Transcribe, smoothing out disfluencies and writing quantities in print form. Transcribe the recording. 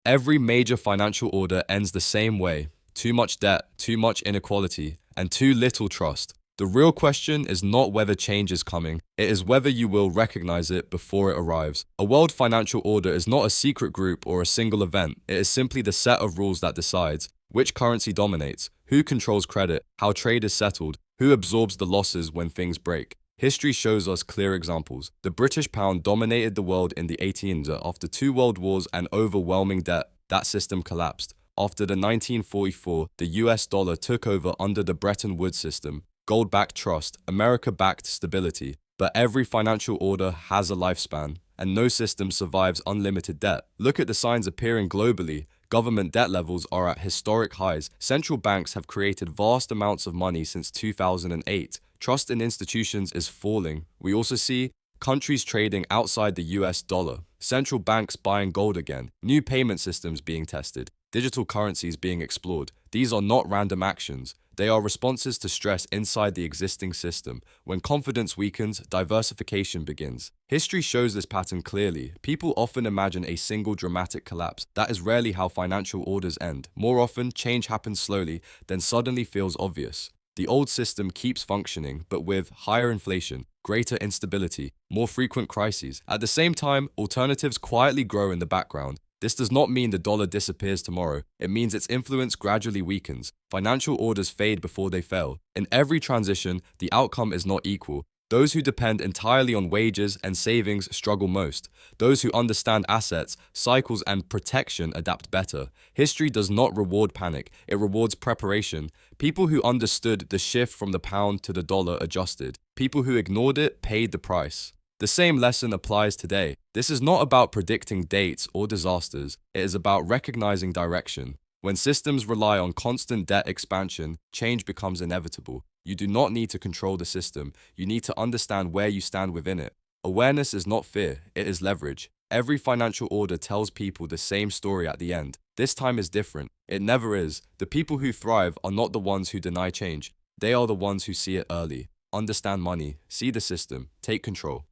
Every major financial order ends the same way: too much debt, too much inequality, and too little trust. The real question is not whether change is coming, it is whether you will recognize it before it arrives. A world financial order is not a secret group or a single event, it is simply the set of rules that decides which currency dominates, who controls credit, how trade is settled, who absorbs the losses when things break. History shows us clear examples. The British pound dominated the world in the 1800s after two world wars and overwhelming debt. That system collapsed. After the 1944, the US dollar took over under the Bretton Woods system. Gold-backed trust, America-backed stability. But every financial order has a lifespan, and no system survives unlimited debt. Look at the signs appearing globally. Government debt levels are at historic highs. Central banks have created vast amounts of money since 2008. Trust in institutions is falling. We also see countries trading outside the US dollar, central banks buying gold again, new payment systems being tested, digital currencies being explored. These are not random actions. They are responses to stress inside the existing system. When confidence weakens, diversification begins. History shows this pattern clearly. People often imagine a single dramatic collapse. That is rarely how financial orders end. More often, change happens slowly, then suddenly feels obvious. The old system keeps functioning, but with higher inflation, greater instability, more frequent crises. At the same time, alternatives quietly grow in the background. This does not mean the dollar disappears tomorrow. It means its influence gradually weakens. Financial orders fade before they fail. In every transition, the outcome is not equal. Those who depend entirely on wages and savings struggle most. Those who understand assets, cycles, and protection adapt better. History does not reward panic, it rewards preparation. People who understood the shift from the pound to the dollar adjusted. People who ignored it paid the price. The same lesson applies today. This is not about predicting dates or disasters. It is about recognizing direction. When systems rely on constant debt expansion, change becomes inevitable. You do not need to control the system. You need to understand where you stand within it. Awareness is not fear, it is leverage. Every financial order tells people the same story at the end. This time is different. It never is. The people who thrive are not the ones who deny change. They are the ones who see it early. Understand money, see the system, take control.